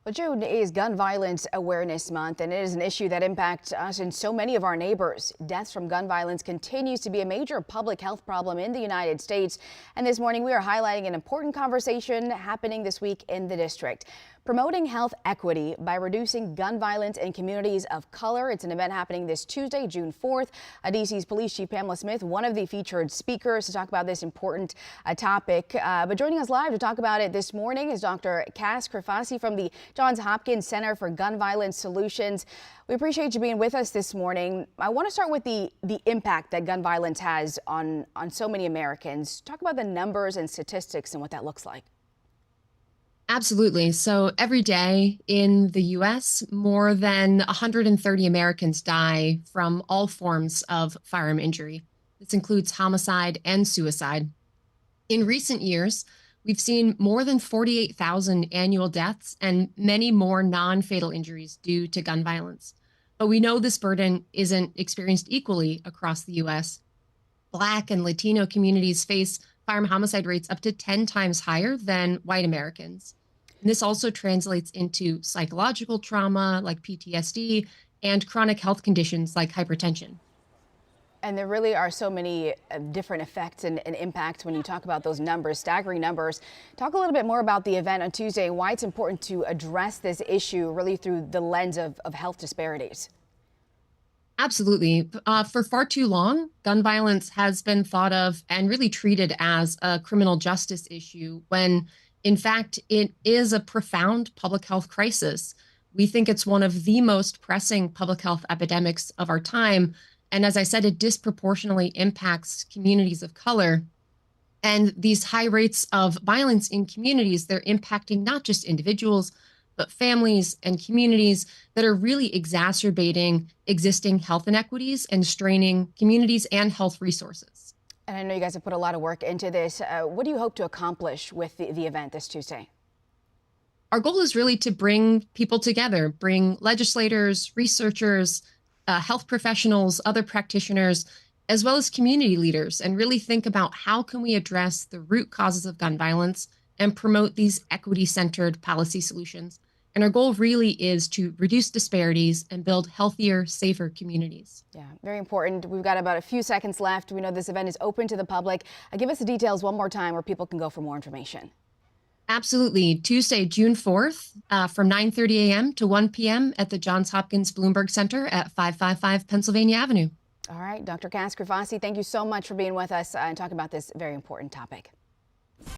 Well, June is Gun Violence Awareness Month, and it is an issue that impacts us and so many of our neighbors. Deaths from gun violence continues to be a major public health problem in the United States. And this morning, we are highlighting an important conversation happening this week in the district. Promoting health equity by reducing gun violence in communities of color. It's an event happening this Tuesday, June 4th. DC's Police Chief Pamela Smith, one of the featured speakers to talk about this important topic. But joining us live to talk about it this morning is Dr. Cassandra Crifasi from the Johns Hopkins Center for Gun Violence Solutions. We appreciate you being with us this morning. I want to start with the impact that gun violence has on so many Americans. Talk about the numbers and statistics and what that looks like. Absolutely. So every day in the U.S., more than 130 Americans die from all forms of firearm injury. This includes homicide and suicide. In recent years, we've seen more than 48,000 annual deaths and many more non-fatal injuries due to gun violence. But we know this burden isn't experienced equally across the U.S. Black and Latino communities face firearm homicide rates up to 10 times higher than white Americans. And this also translates into psychological trauma like PTSD and chronic health conditions like hypertension. And there really are so many different effects and impacts when you talk about those numbers, staggering numbers. Talk a little bit more about the event on Tuesday, why it's important to address this issue really through the lens of health disparities. Absolutely. For far too long, gun violence has been thought of and really treated as a criminal justice issue when, in fact, it is a profound public health crisis. We think it's one of the most pressing public health epidemics of our time. And as I said, it disproportionately impacts communities of color. And these high rates of violence in communities, they're impacting not just individuals, but families and communities that are really exacerbating existing health inequities and straining communities and health resources. And I know you guys have put a lot of work into this. What do you hope to accomplish with the event this Tuesday? Our goal is really to bring people together, bring legislators, researchers, health professionals, other practitioners, as well as community leaders, and really think about how can we address the root causes of gun violence and promote these equity-centered policy solutions. And our goal really is to reduce disparities and build healthier, safer communities. Yeah, very important. We've got about a few seconds left. We know this event is open to the public. Give us the details one more time where people can go for more information. Absolutely. Tuesday, June 4th, from 9:30 a.m. to 1 p.m. at the Johns Hopkins Bloomberg Center at 555 Pennsylvania Avenue. All right, Dr. Cassandra Crifasi, thank you so much for being with us and talking about this very important topic.